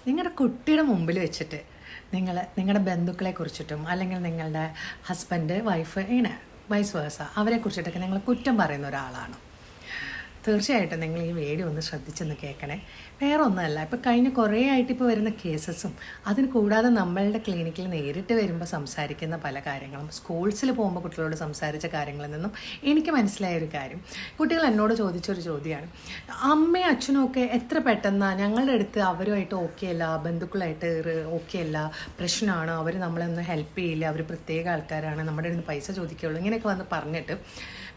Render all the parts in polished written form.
നിങ്ങളുടെ കുട്ടിയുടെ മുമ്പിൽ വെച്ചിട്ട് നിങ്ങളുടെ ബന്ധുക്കളെ കുറിച്ചിട്ടും അല്ലെങ്കിൽ നിങ്ങളുടെ ഹസ്ബൻഡ് വൈഫ് ഇങ്ങനെ വൈസ് വേഴ്സ അവരെ കുറിച്ചിട്ടൊക്കെ നിങ്ങൾ കുറ്റം പറയുന്ന ഒരാളാണ്. തീർച്ചയായിട്ടും നിങ്ങൾ ഈ വീഡിയോ ഒന്ന് ശ്രദ്ധിച്ചൊന്ന് കേൾക്കണേ. വേറെ ഒന്നുമല്ല, ഇപ്പോൾ കഴിഞ്ഞ കുറേ ആയിട്ട് ഇപ്പോൾ വരുന്ന കേസസും അതിന് കൂടാതെ നമ്മളുടെ ക്ലിനിക്കിൽ നേരിട്ട് വരുമ്പോൾ സംസാരിക്കുന്ന പല കാര്യങ്ങളും, സ്കൂൾസിൽ പോകുമ്പോൾ കുട്ടികളോട് സംസാരിച്ച കാര്യങ്ങളിൽ നിന്നും എനിക്ക് മനസ്സിലായ ഒരു കാര്യം, കുട്ടികൾ എന്നോട് ചോദിച്ചൊരു ചോദ്യമാണ്, അമ്മയും അച്ഛനും ഒക്കെ എത്ര പെട്ടെന്നാണ് ഞങ്ങളുടെ അടുത്ത് അവരുമായിട്ട് ഓക്കെ അല്ല, ബന്ധുക്കളായിട്ട് ഓക്കെ അല്ല, പ്രശ്നമാണ്, അവർ നമ്മളൊന്നും ഹെൽപ്പ് ചെയ്യില്ല, അവർ പ്രത്യേക ആൾക്കാരാണ്, നമ്മുടെ അടുത്ത് പൈസ ചോദിക്കുകയുള്ളൂ, ഇങ്ങനെയൊക്കെ വന്ന് പറഞ്ഞിട്ട്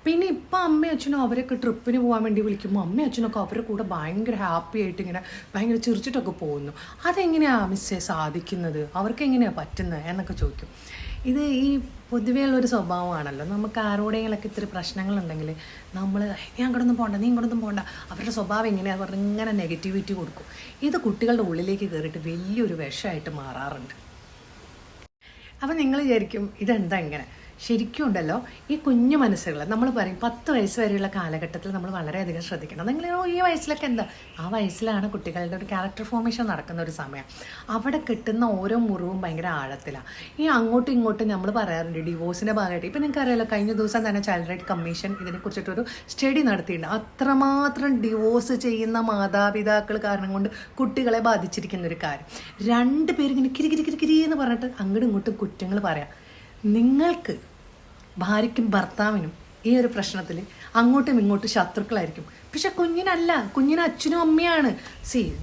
പിന്നെ ഇപ്പം അമ്മയും അച്ഛനും അവരൊക്കെ ട്രിപ്പിന് പോകാൻ വേണ്ടി വിളിക്കുമ്പോൾ അമ്മയും അച്ഛനൊക്കെ അവരുടെ കൂടെ ഭയങ്കര ഹാപ്പി ആയിട്ട് ഇങ്ങനെ ഭയങ്കര ചിരിച്ചിട്ടൊക്കെ പോകുന്നു. അതെങ്ങനെയാണ് മിസ്സേ സാധിക്കുന്നത്, അവർക്ക് എങ്ങനെയാണ് പറ്റുന്നത് എന്നൊക്കെ ചോദിക്കും. ഇത് ഈ പൊതുവേ ഉള്ളൊരു സ്വഭാവമാണല്ലോ. നമുക്ക് ആരോടെങ്കിലൊക്കെ ഇത്തിരി പ്രശ്നങ്ങളുണ്ടെങ്കിൽ നമ്മൾ നീ അങ്ങോട്ടൊന്നും പോകണ്ട, നീ ഇങ്ങോട്ടൊന്നും പോകണ്ട, അവരുടെ സ്വഭാവം എങ്ങനെയാണെന്ന് പറഞ്ഞാൽ ഇങ്ങനെ നെഗറ്റിവിറ്റി കൊടുക്കും. ഇത് കുട്ടികളുടെ ഉള്ളിലേക്ക് കയറിയിട്ട് വലിയൊരു വിഷമായിട്ട് മാറാറുണ്ട്. അപ്പം നിങ്ങൾ വിചാരിക്കും ഇതെന്താ ഇങ്ങനെ? ശരിക്കും ഉണ്ടല്ലോ, ഈ കുഞ്ഞു മനസ്സുകൾ നമ്മൾ പറയും 10 വയസ്സ് വരെയുള്ള കാലഘട്ടത്തിൽ നമ്മൾ വളരെയധികം ശ്രദ്ധിക്കണം. നിങ്ങൾ ഈ വയസ്സിലൊക്കെ എന്താ, ആ വയസ്സിലാണ് കുട്ടികളുടെ ഒരു ക്യാരക്ടർ ഫോർമേഷൻ നടക്കുന്ന ഒരു സമയം. അവിടെ കിട്ടുന്ന ഓരോ മുറിവും ഭയങ്കര ആഴത്തിലാണ്. ഈ അങ്ങോട്ടും ഇങ്ങോട്ടും നമ്മൾ പറയാറുണ്ട് ഡിവോഴ്സിൻ്റെ ഭാഗമായിട്ട്. ഇപ്പം നിങ്ങൾക്ക് അറിയാലോ, കഴിഞ്ഞ ദിവസം തന്നെ ചൈൽഡ് റൈറ്റ് കമ്മീഷൻ ഇതിനെക്കുറിച്ചിട്ടൊരു സ്റ്റഡി നടത്തിയിട്ടുണ്ട്. അത്രമാത്രം ഡിവോഴ്സ് ചെയ്യുന്ന മാതാപിതാക്കൾ കാരണം കൊണ്ട് കുട്ടികളെ ബാധിച്ചിരിക്കുന്ന ഒരു കാര്യം. 2 പേരിങ്ങനെ കിരി എന്ന് പറഞ്ഞിട്ട് അങ്ങോട്ടും ഇങ്ങോട്ടും കുറ്റങ്ങൾ പറയാം. നിങ്ങൾക്ക് ഭാര്യയ്ക്കും ഭർത്താവിനും ഈ ഒരു പ്രശ്നത്തിൽ അങ്ങോട്ടും ഇങ്ങോട്ടും ശത്രുക്കളായിരിക്കും. പക്ഷെ കുഞ്ഞിനല്ല, കുഞ്ഞിന് അച്ഛനും അമ്മയാണ്.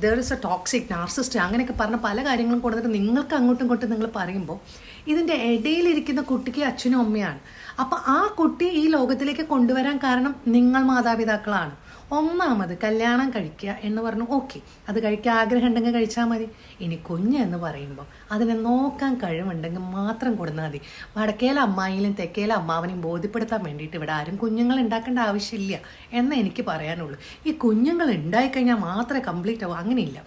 There is A toxic narcissist അങ്ങനെയൊക്കെ പറഞ്ഞ പല കാര്യങ്ങളും കൊടുത്തിട്ട് നിങ്ങൾക്ക് അങ്ങോട്ടും ഇങ്ങോട്ടും നിങ്ങൾ പറയുമ്പോൾ ഇതിൻ്റെ ഇടയിലിരിക്കുന്ന കുട്ടിക്ക് അച്ഛനും അമ്മയാണ്. അപ്പം ആ കുട്ടി ഈ ലോകത്തിലേക്ക് കൊണ്ടുവരാൻ കാരണം നിങ്ങൾ മാതാപിതാക്കളാണ്. ഒന്നാമത് കല്യാണം കഴിക്കുക എന്ന് പറഞ്ഞു, ഓക്കെ, അത് കഴിക്കാൻ ആഗ്രഹം ഉണ്ടെങ്കിൽ കഴിച്ചാൽ മതി. ഇനി കുഞ്ഞ് എന്ന് പറയുമ്പോൾ അതിനെ നോക്കാൻ കഴിവുണ്ടെങ്കിൽ മാത്രം കൊടുത്താൽ മതി. വടക്കേല അമ്മായിലും തെക്കേല അമ്മാവനെയും ബോധ്യപ്പെടുത്താൻ വേണ്ടിയിട്ട് ഇവിടെ ആരും കുഞ്ഞുങ്ങൾ ഉണ്ടാക്കേണ്ട ആവശ്യമില്ല എന്നേ എനിക്ക് പറയാനുള്ളൂ. ഈ കുഞ്ഞുങ്ങൾ ഉണ്ടായിക്കഴിഞ്ഞാൽ മാത്രമേ കംപ്ലീറ്റ് ആവും, അങ്ങനെയില്ല.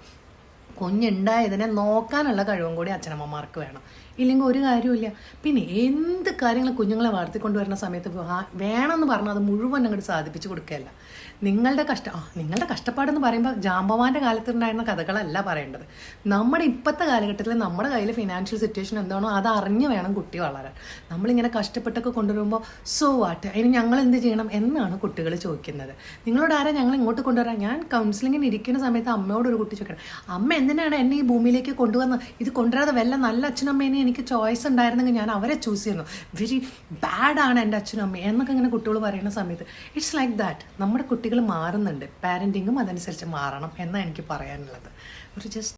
കുഞ്ഞുണ്ടായതിനെ നോക്കാനുള്ള കഴിവും കൂടി അച്ഛനമ്മമാർക്ക് വേണം, ഇല്ലെങ്കിൽ ഒരു കാര്യമില്ല. പിന്നെ എന്ത് കാര്യങ്ങൾ കുഞ്ഞുങ്ങളെ വളർത്തിക്കൊണ്ടുവരുന്ന സമയത്ത് വേണമെന്ന് പറഞ്ഞാൽ അത് മുഴുവൻ അങ്ങോട്ട് സാധിപ്പിച്ച് കൊടുക്കുകയല്ല. നിങ്ങളുടെ കഷ്ടപ്പാടെന്ന് പറയുമ്പോൾ ജാമ്പവാൻ്റെ കാലത്തുണ്ടായിരുന്ന കഥകളല്ല പറയേണ്ടത്. നമ്മുടെ ഇപ്പോഴത്തെ കാലഘട്ടത്തിൽ നമ്മുടെ കയ്യിൽ ഫിനാൻഷ്യൽ സിറ്റുവേഷൻ എന്താണോ അത് അറിഞ്ഞ് വേണം കുട്ടി വളരാൻ. നമ്മളിങ്ങനെ കഷ്ടപ്പെട്ടൊക്കെ കൊണ്ടുവരുമ്പോൾ സോ വാട്ട്, അതിന് ഞങ്ങൾ എന്ത് ചെയ്യണം എന്നാണ് കുട്ടികൾ ചോദിക്കുന്നത്. നിങ്ങളോട് ആരാ ഞങ്ങൾ ഇങ്ങോട്ട് കൊണ്ടുവരാൻ? ഞാൻ കൗൺസിലിങ്ങിന് ഇരിക്കുന്ന സമയത്ത് അമ്മയോട് ഒരു കുട്ടി ചോദിക്കണം, അമ്മ എന്തിനാണ് എന്നെ ഈ ഭൂമിയിലേക്ക് കൊണ്ടുവന്നത്? ഇത് കൊണ്ടുവരാതെ വല്ല നല്ല അച്ഛനും അമ്മേനെ എനിക്ക് ചോയ്സ് ഉണ്ടായിരുന്നെങ്കിൽ ഞാൻ അവരെ ചൂസ് ചെയ്യുന്നു. വെരി ബാഡാണ് എൻ്റെ അച്ഛനും അമ്മയും എന്നൊക്കെ ഇങ്ങനെ കുട്ടികൾ പറയുന്ന സമയത്ത് ഇറ്റ്സ് ലൈക്ക് ദാറ്റ്. നമ്മുടെ കുട്ടികൾ മാറുന്നുണ്ട്, പാരൻറ്റിങ്ങും അതനുസരിച്ച് മാറണം എന്നാണ് എനിക്ക് പറയാനുള്ളത്. ഒരു ജസ്റ്റ്